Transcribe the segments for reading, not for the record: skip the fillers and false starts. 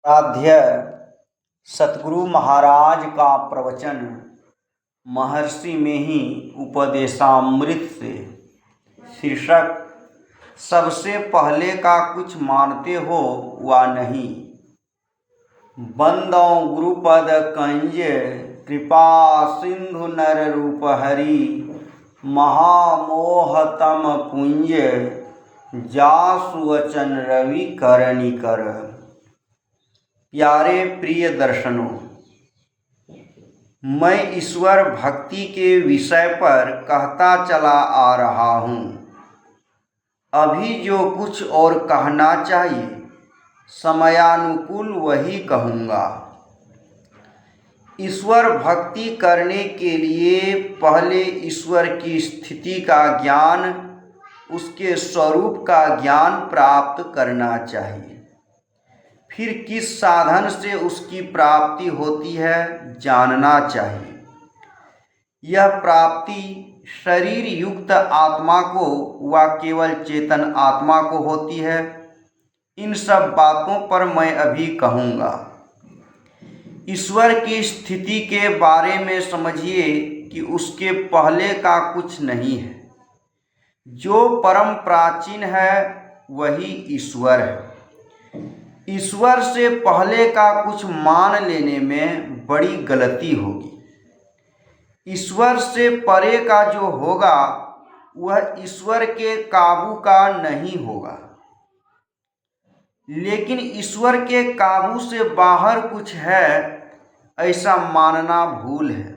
आराध्य सतगुरु महाराज का प्रवचन महर्षि में ही उपदेशामृत से। शीर्षक सबसे पहले का कुछ मानते हो वा नहीं। बंदौ गुरुपद कंज कृपा सिंधु नर रूप हरि महामोहतम पुंज जासु वचन रवि करनि कर। प्यारे प्रिय दर्शनों, मैं ईश्वर भक्ति के विषय पर कहता चला आ रहा हूँ। अभी जो कुछ और कहना चाहिए समयानुकूल वही कहूँगा। ईश्वर भक्ति करने के लिए पहले ईश्वर की स्थिति का ज्ञान, उसके स्वरूप का ज्ञान प्राप्त करना चाहिए। फिर किस साधन से उसकी प्राप्ति होती है जानना चाहिए। यह प्राप्ति शरीर युक्त आत्मा को व केवल चेतन आत्मा को होती है। इन सब बातों पर मैं अभी कहूँगा। ईश्वर की स्थिति के बारे में समझिए कि उसके पहले का कुछ नहीं है। जो परम प्राचीन है वही ईश्वर है। ईश्वर से पहले का कुछ मान लेने में बड़ी गलती होगी। ईश्वर से परे का जो होगा वह ईश्वर के काबू का नहीं होगा, लेकिन ईश्वर के काबू से बाहर कुछ है ऐसा मानना भूल है।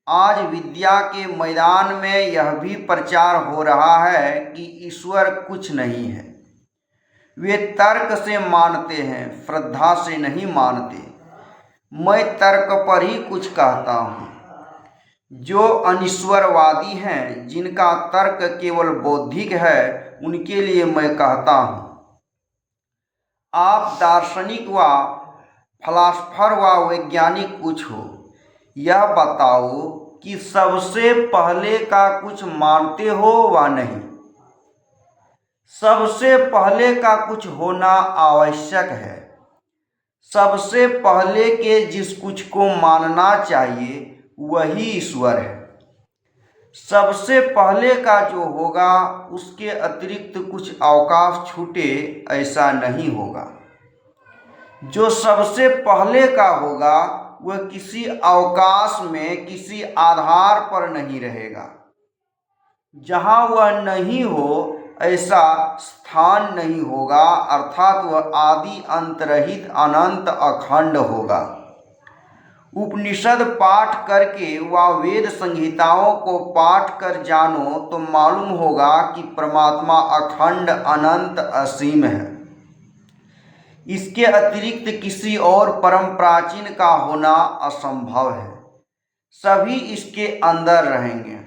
आज विद्या के मैदान में यह भी प्रचार हो रहा है कि ईश्वर कुछ नहीं है। वे तर्क से मानते हैं, श्रद्धा से नहीं मानते। मैं तर्क पर ही कुछ कहता हूँ। जो अनीश्वरवादी हैं, जिनका तर्क केवल बौद्धिक है, उनके लिए मैं कहता हूँ, आप दार्शनिक व फलासफर व वैज्ञानिक कुछ हो, यह बताओ कि सबसे पहले का कुछ मानते हो वा नहीं। सबसे पहले का कुछ होना आवश्यक है। सबसे पहले के जिस कुछ को मानना चाहिए वही ईश्वर है। सबसे पहले का जो होगा उसके अतिरिक्त कुछ अवकाश छूटे ऐसा नहीं होगा। जो सबसे पहले का होगा वह किसी अवकाश में किसी आधार पर नहीं रहेगा। जहाँ वह नहीं हो ऐसा स्थान नहीं होगा, अर्थात वह आदि अंत रहित अनंत अखंड होगा। उपनिषद पाठ करके व वेद संहिताओं को पाठ कर जानो तो मालूम होगा कि परमात्मा अखंड अनंत असीम है। इसके अतिरिक्त किसी और परम प्राचीन का होना असंभव है। सभी इसके अंदर रहेंगे।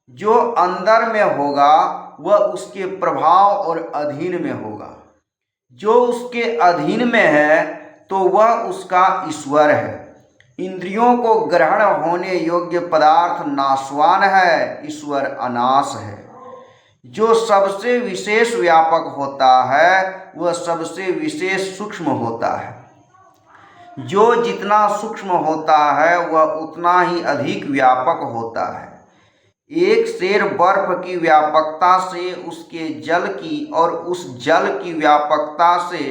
जो अंदर में होगा वह उसके प्रभाव और अधीन में होगा। जो उसके अधीन में है तो वह उसका ईश्वर है। इंद्रियों को ग्रहण होने योग्य पदार्थ नाशवान है, ईश्वर अनाश है। जो सबसे विशेष व्यापक होता है वह सबसे विशेष सूक्ष्म होता है। जो जितना सूक्ष्म होता है वह उतना ही अधिक व्यापक होता है। एक सेर बर्फ की व्यापकता से उसके जल की और उस जल की व्यापकता से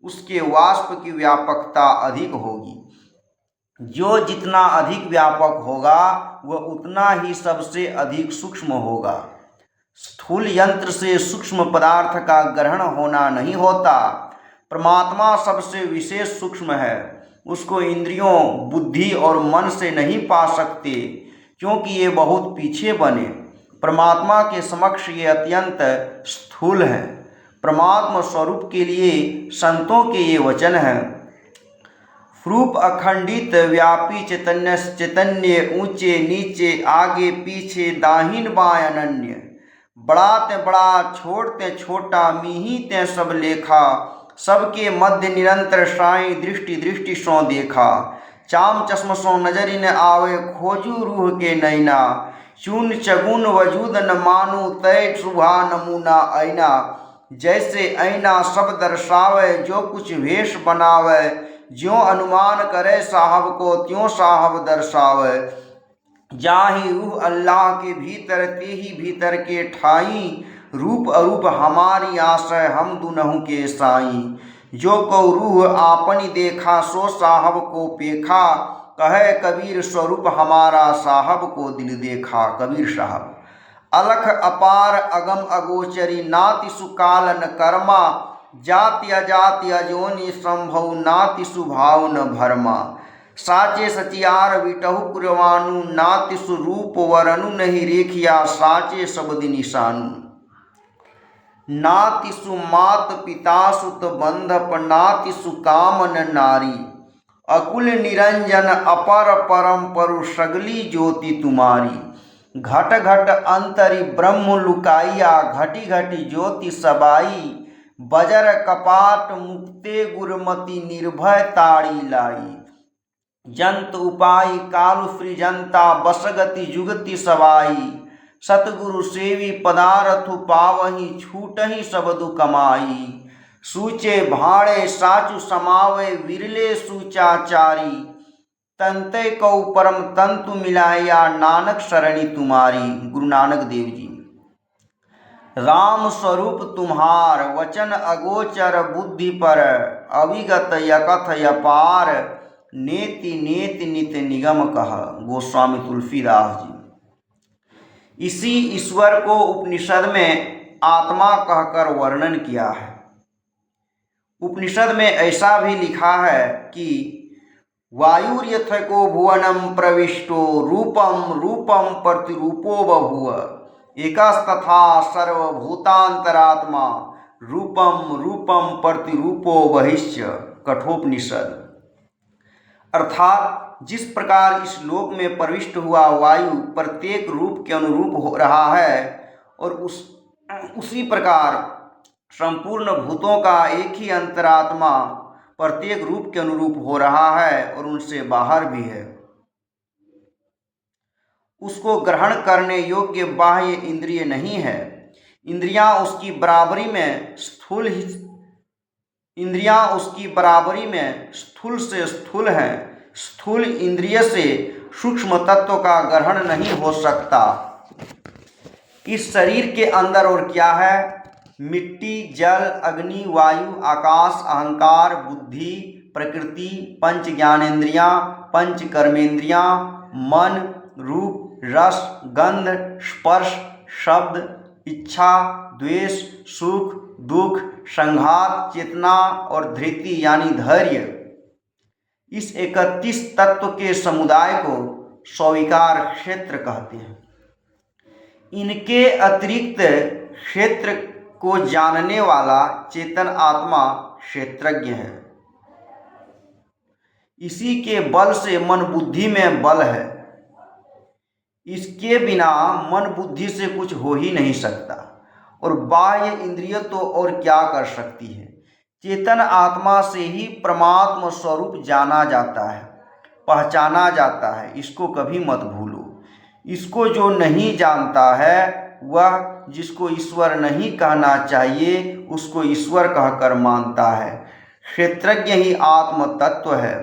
उसके वाष्प की व्यापकता अधिक होगी। जो जितना अधिक व्यापक होगा वह उतना ही सबसे अधिक सूक्ष्म होगा। स्थूल यंत्र से सूक्ष्म पदार्थ का ग्रहण होना नहीं होता। परमात्मा सबसे विशेष सूक्ष्म है। उसको इंद्रियों, बुद्धि और मन से नहीं पा सकते, क्योंकि ये बहुत पीछे बने। परमात्मा के समक्ष ये अत्यंत स्थूल है। परमात्मा स्वरूप के लिए संतों के ये वचन हैं। रूप अखंडित व्यापी चैतन्य, चैतन्य ऊंचे नीचे आगे पीछे दाहिन बाएं अनन्य। बड़ा ते बड़ा छोट ते छोटा मीही ते सब लेखा। सबके मध्य निरंतर साई दृष्टि दृष्टि सो देखा। चाम चश्म सो नजरि न आवे खोजू रूह के नैना। चून चगुन वजूद न मानू तय शुभा नमूना ऐना। जैसे ऐना सब दर्शावे जो कुछ वेश बनावे, ज्यों अनुमान करे साहब को त्यों साहब दर्शावे। जाहि रूह अल्लाह के भीतर ते ही भीतर के ठाई, रूप अरूप हमारी आशय हम दुनहु के साई। जो को रूह आपनी देखा सो साहब को पेखा, कहे कबीर स्वरूप हमारा साहब को दिल देखा। कबीर साहब। अलख अपार अगम अगोचरी नाति सुकाल न कर्मा, जाति अजाति अजोनि संभव नाति सुभाव न भरमा। साचे सचियार विटहु कुरवानु, नाति सुरूप वरनु नहीं रेखिया साचे शब्द निशानु। नाति सुमात पिता सुत बंधप, नाति सुकामन नारी। अकुल निरंजन अपर परम परु, सगली ज्योति तुम्हारी। घट घट अंतरि ब्रह्म लुकाइया, घटी घटी ज्योति सबाई। बजर कपाट मुक्ते गुरमति, निर्भय ताड़ी लाई। जंत उपाय कालु सृजंता, बसगति जुगति सवाई। सतगुरु सेवी पदारथु पावही, छूटही सबदु कमाई। सूचे भाड़े साचु समावे, विरले सूचाचारी। तंते कौ परम तंतु मिलाया, नानक शरणी तुम्हारी। गुरु नानक देव जी। राम स्वरूप तुम्हार, वचन अगोचर बुद्धि पर। अविगत यकथ अपार, नेति नेति नित निगम कह। गोस्वामी तुलसीदास जी। इसी ईश्वर को उपनिषद में आत्मा कहकर वर्णन किया है। उपनिषद में ऐसा भी लिखा है कि वायुर्यथको भुवनम प्रविष्टो, रूपम रूपम प्रतिरूपो बभूव। एकस्तथा सर्वभूतांतरात्मा, रूपम रूपम प्रतिरूपो बहिश्च। कठोपनिषद। अर्थात जिस प्रकार इस लोक में प्रविष्ट हुआ वायु प्रत्येक रूप के अनुरूप हो रहा है, और उसी प्रकार संपूर्ण भूतों का एक ही अंतरात्मा प्रत्येक रूप के अनुरूप हो रहा है और उनसे बाहर भी है। उसको ग्रहण करने योग्य बाह्य इंद्रिय नहीं है। इंद्रियां उसकी बराबरी में स्थूल से स्थूल हैं। स्थूल इंद्रिय से सूक्ष्म तत्व का ग्रहण नहीं हो सकता। इस शरीर के अंदर और क्या है? मिट्टी, जल, अग्नि, वायु, आकाश, अहंकार, बुद्धि, प्रकृति, पंच ज्ञानेन्द्रियां, पंच कर्मेंद्रियां, मन, रूप, रस, गंध, स्पर्श, शब्द, इच्छा, द्वेष, सुख, दुख, संघात, चेतना और धृति यानी धैर्य। इस 31 तत्व के समुदाय को स्वीकार क्षेत्र कहते हैं। इनके अतिरिक्त क्षेत्र को जानने वाला चेतन आत्मा क्षेत्रज्ञ है। इसी के बल से मन बुद्धि में बल है। इसके बिना मन बुद्धि से कुछ हो ही नहीं सकता, और बाह्य इंद्रिय तो और क्या कर सकती है। चेतन आत्मा से ही परमात्मा स्वरूप जाना जाता है, पहचाना जाता है। इसको कभी मत भूलो। इसको जो नहीं जानता है, वह जिसको ईश्वर नहीं कहना चाहिए उसको ईश्वर कहकर मानता है। क्षेत्रज्ञ ही आत्म तत्व है।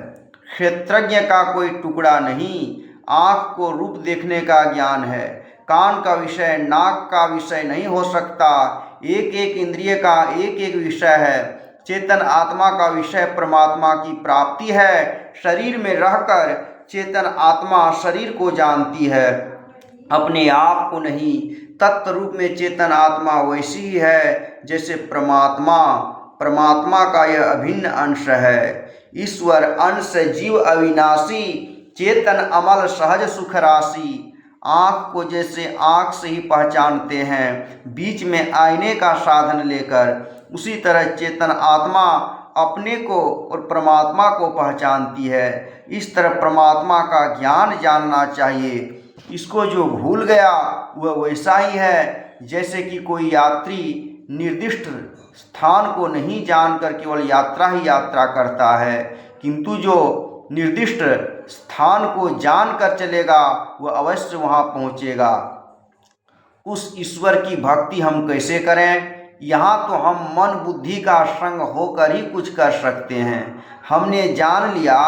क्षेत्रज्ञ का कोई टुकड़ा नहीं। आँख को रूप देखने का ज्ञान है, कान का विषय नाक का विषय नहीं हो सकता। एक एक इंद्रिय का एक एक विषय है। चेतन आत्मा का विषय परमात्मा की प्राप्ति है। शरीर में रहकर चेतन आत्मा शरीर को जानती है, अपने आप को नहीं। तत्व रूप में चेतन आत्मा वैसी ही है जैसे परमात्मा का यह अभिन्न अंश है। ईश्वर अंश जीव अविनाशी, चेतन अमल सहज सुख राशि। आँख को जैसे आँख से ही पहचानते हैं बीच में आईने का साधन लेकर, उसी तरह चेतन आत्मा अपने को और परमात्मा को पहचानती है। इस तरह परमात्मा का ज्ञान जानना चाहिए। इसको जो भूल गया वह वैसा ही है जैसे कि कोई यात्री निर्दिष्ट स्थान को नहीं जानकर केवल यात्रा ही यात्रा करता है, किंतु जो निर्दिष्ट स्थान को जानकर चलेगा वह अवश्य वहाँ पहुँचेगा। उस ईश्वर की भक्ति हम कैसे करें? यहाँ तो हम मन बुद्धि का संग होकर ही कुछ कर सकते हैं। हमने जान लिया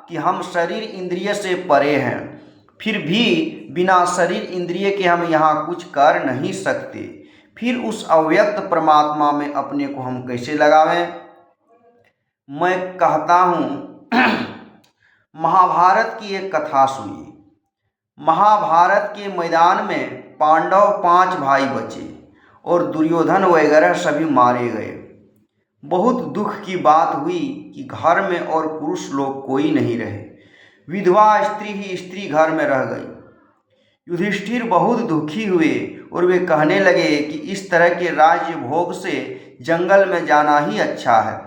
कि हम शरीर इंद्रिय से परे हैं, फिर भी बिना शरीर इंद्रिय के हम यहाँ कुछ कर नहीं सकते। फिर उस अव्यक्त परमात्मा में अपने को हम कैसे लगावें? मैं कहता हूँ महाभारत की एक कथा सुनिए। महाभारत के मैदान में पांडव 5 भाई बचे और दुर्योधन वगैरह सभी मारे गए। बहुत दुख की बात हुई कि घर में और पुरुष लोग कोई नहीं रहे, विधवा स्त्री ही स्त्री घर में रह गई। युधिष्ठिर बहुत दुखी हुए और वे कहने लगे कि इस तरह के राज्य भोग से जंगल में जाना ही अच्छा है।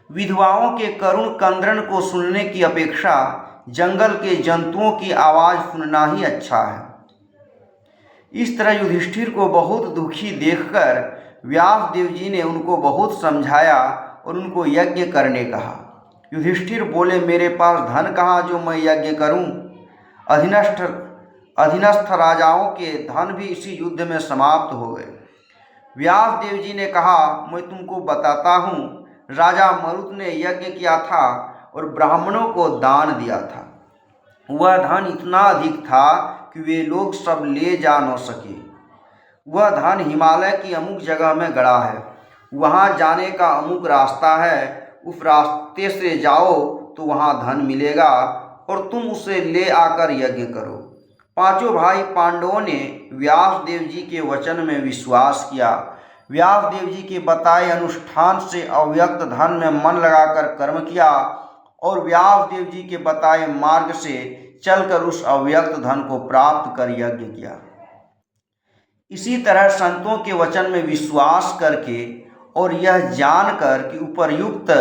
विधवाओं के करुण क्रंदन को सुनने की अपेक्षा जंगल के जंतुओं की आवाज़ सुनना ही अच्छा है। इस तरह युधिष्ठिर को बहुत दुखी देखकर व्यास देव जी ने उनको बहुत समझाया और उनको यज्ञ करने कहा। युधिष्ठिर बोले, मेरे पास धन कहाँ जो मैं यज्ञ करूं? अधीनस्थ राजाओं के धन भी इसी युद्ध में समाप्त हो गए। व्यास देव जी ने कहा, मैं तुमको बताता हूँ, राजा मरुत ने यज्ञ किया था और ब्राह्मणों को दान दिया था। वह धन इतना अधिक था कि वे लोग सब ले जा न सके। वह धन हिमालय की अमुक जगह में गड़ा है, वहाँ जाने का अमुक रास्ता है, उस रास्ते से जाओ तो वहाँ धन मिलेगा और तुम उसे ले आकर यज्ञ करो। 5 भाई पांडवों ने व्यास देव जी के वचन में विश्वास किया। व्यास देव जी के बताए अनुष्ठान से अव्यक्त धन में मन लगाकर कर्म किया और व्यास देव जी के बताए मार्ग से चलकर उस अव्यक्त धन को प्राप्त कर यज्ञ किया। इसी तरह संतों के वचन में विश्वास करके और यह जानकर कि उपर्युक्त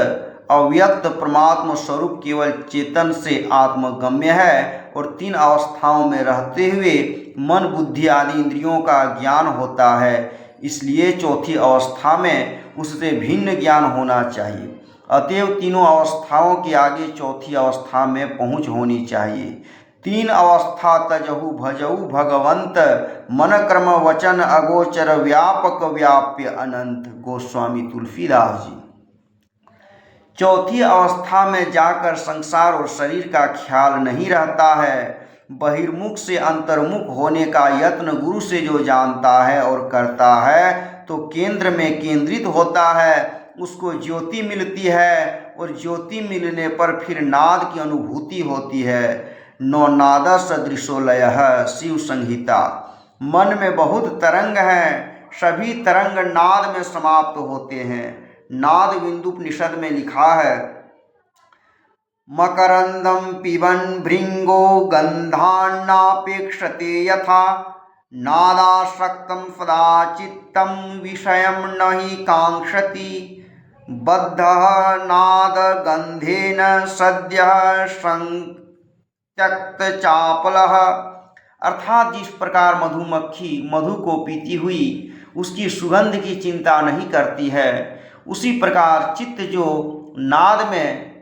अव्यक्त परमात्मा स्वरूप केवल चेतन से आत्मगम्य है और 3 अवस्थाओं में रहते हुए मन बुद्धि आदि इंद्रियों का ज्ञान होता है, इसलिए चौथी अवस्था में उससे भिन्न ज्ञान होना चाहिए। अतएव तीनों अवस्थाओं के आगे चौथी अवस्था में पहुँच होनी चाहिए। 3 अवस्था तजहु भजहु भगवंत, मन कर्म वचन अगोचर व्यापक व्याप्य अनंत। गोस्वामी तुलसीदास जी। चौथी अवस्था में जाकर संसार और शरीर का ख्याल नहीं रहता है। बहिर्मुख से अंतर्मुख होने का यत्न गुरु से जो जानता है और करता है तो केंद्र में केंद्रित होता है, उसको ज्योति मिलती है और ज्योति मिलने पर फिर नाद की अनुभूति होती है। नौ नाद सदृशो लयः, शिव संहिता। मन में बहुत तरंग हैं, सभी तरंग नाद में समाप्त होते हैं। नाद विन्दुपनिषद में लिखा है, मकरंदम पिबन भृंगो गंधान्नापेक्षते यथा, नादासक्तं सदा चित्तं विषयं न हि कांक्षति, बद्धः नाद गंधेन सद्यः संत्यक्त चापलः। अर्थात जिस प्रकार मधुमक्खी मधु को पीती हुई उसकी सुगंध की चिंता नहीं करती है, उसी प्रकार चित्त जो नाद में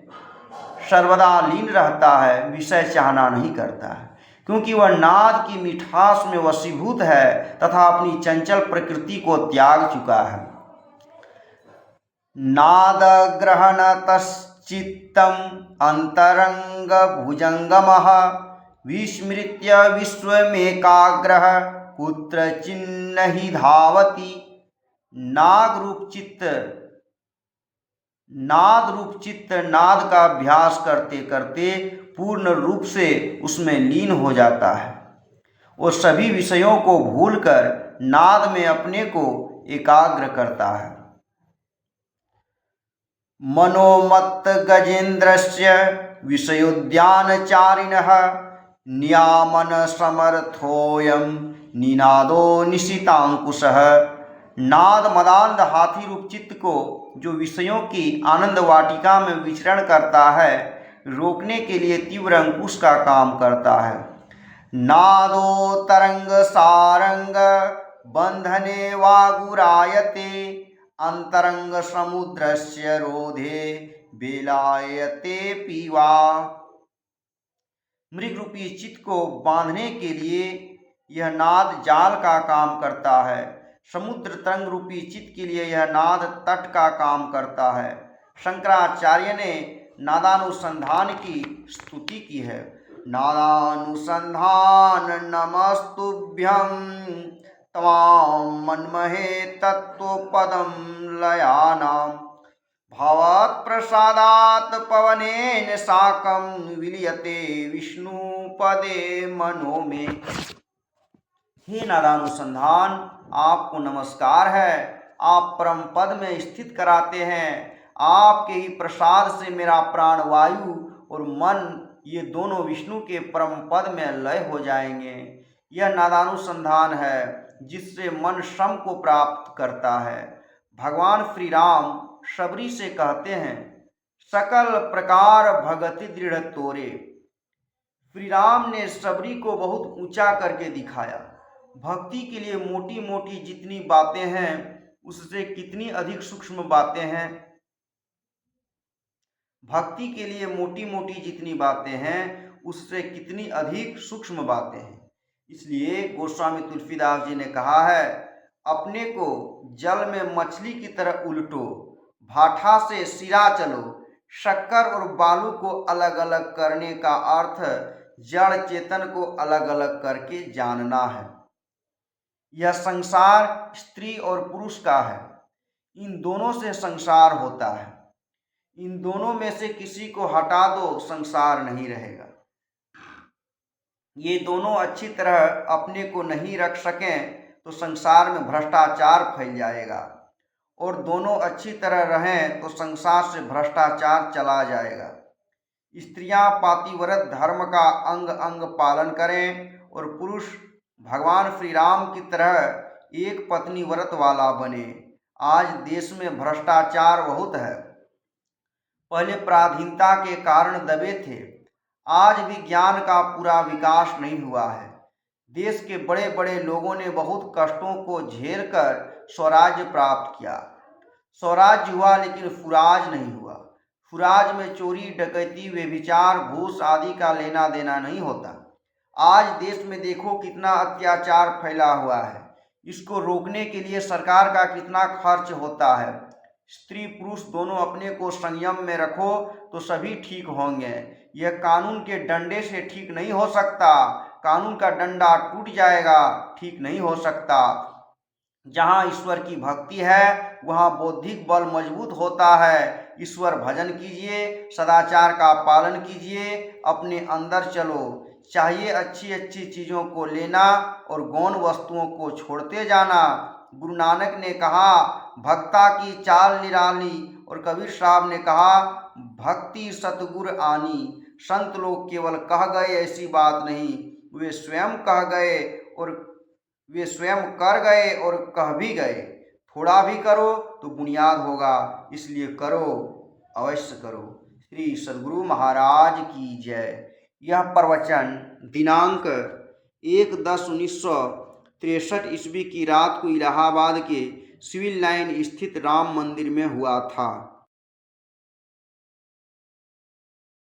सर्वदा लीन रहता है विषय चाहना नहीं करता है, क्योंकि वह नाद की मिठास में वशीभूत है तथा अपनी चंचल प्रकृति को त्याग चुका है। नाद ग्रहण तश्चित्तम अंतरंग भुजंगमः, विस्मृत्य विश्वमेकाग्रह कुत्रचिन्न हि धावति। नाद रूप चित्त नाद का अभ्यास करते करते पूर्ण रूप से उसमें लीन हो जाता है और सभी विषयों को भूलकर नाद में अपने को एकाग्र करता है। मनोमत्त गजेन्द्रस्य विषयोद्यानचारिणः, नियामन समर्थोऽयं निनादो निशितांकुशः। नाद मदान्ध हाथी रूप चित्त को जो विषयों की आनंद वाटिका में विचरण करता है रोकने के लिए तीव्र अंकुश का काम करता है। नादो तरंग सारंग बंधने वागुरायते, अंतरंग समुद्रस्य रोधे बेलायते पीवा। मृग रूपी चित्त को बांधने के लिए यह नाद जाल का काम करता है। समुद्र तरंग रूपी चित्त के लिए यह नाद तट का काम करता है। शंकराचार्य ने नादानुसंधान की स्तुति की है। नादानुसंधान नमस्तुभ्यं त्वां मन्महे तत्त्वपदं लयानां भवत्प्रसादात् पवनेन साकं विलीयते विष्णुपदे मनो में। हे नादानुसंधान, आपको नमस्कार है। आप परम पद में स्थित कराते हैं। आपके ही प्रसाद से मेरा प्राणवायु और मन ये दोनों विष्णु के परम पद में लय हो जाएंगे। यह नादानुसंधान है जिससे मन श्रम को प्राप्त करता है। भगवान श्री राम शबरी से कहते हैं, सकल प्रकार भगति दृढ़ तोरे। श्री राम ने शबरी को बहुत ऊंचा करके दिखाया। भक्ति के लिए मोटी मोटी जितनी बातें हैं उससे कितनी अधिक सूक्ष्म बातें हैं। भक्ति के लिए मोटी मोटी जितनी बातें हैं उससे कितनी अधिक सूक्ष्म बातें हैं। इसलिए गोस्वामी तुलसीदास जी ने कहा है, अपने को जल में मछली की तरह उल्टो, भाठा से सिरा चलो। शक्कर और बालू को अलग अलग करने का अर्थ जड़ चेतन को अलग अलग करके जानना है। यह संसार स्त्री और पुरुष का है। इन दोनों से संसार होता है। इन दोनों में से किसी को हटा दो, संसार नहीं रहेगा। ये दोनों अच्छी तरह अपने को नहीं रख सकें तो संसार में भ्रष्टाचार फैल जाएगा, और दोनों अच्छी तरह रहें तो संसार से भ्रष्टाचार चला जाएगा। स्त्रियां पातिव्रत धर्म का अंग अंग पालन करें और पुरुष भगवान श्री राम की तरह एक पत्नी व्रत वाला बने। आज देश में भ्रष्टाचार बहुत है। पहले पराधीनता के कारण दबे थे, आज भी ज्ञान का पूरा विकास नहीं हुआ है। देश के बड़े बड़े लोगों ने बहुत कष्टों को झेलकर स्वराज्य प्राप्त किया। स्वराज्य हुआ लेकिन सुराज नहीं हुआ। सुराज में चोरी डकैती व्यभिचार घूस आदि का लेना देना नहीं होता। आज देश में देखो कितना अत्याचार फैला हुआ है। इसको रोकने के लिए सरकार का कितना खर्च होता है। स्त्री पुरुष दोनों अपने को संयम में रखो तो सभी ठीक होंगे। यह कानून के डंडे से ठीक नहीं हो सकता। कानून का डंडा टूट जाएगा, ठीक नहीं हो सकता। जहाँ ईश्वर की भक्ति है वहाँ बौद्धिक बल मजबूत होता है। ईश्वर भजन कीजिए, सदाचार का पालन कीजिए, अपने अंदर चलो। चाहिए अच्छी अच्छी चीज़ों को लेना और गौण वस्तुओं को छोड़ते जाना। गुरु नानक ने कहा, भक्ता की चाल निराली, और कबीर साहब ने कहा, भक्ति सतगुर आनी। संत लोग केवल कह गए ऐसी बात नहीं, वे स्वयं कह गए और वे स्वयं कर गए और कह भी गए। थोड़ा भी करो तो बुनियाद होगा, इसलिए करो, अवश्य करो। श्री सद्गुरु महाराज की जय। यह प्रवचन दिनांक 1/10/1963 ईस्वी की रात को इलाहाबाद के सिविल लाइन स्थित राम मंदिर में हुआ था।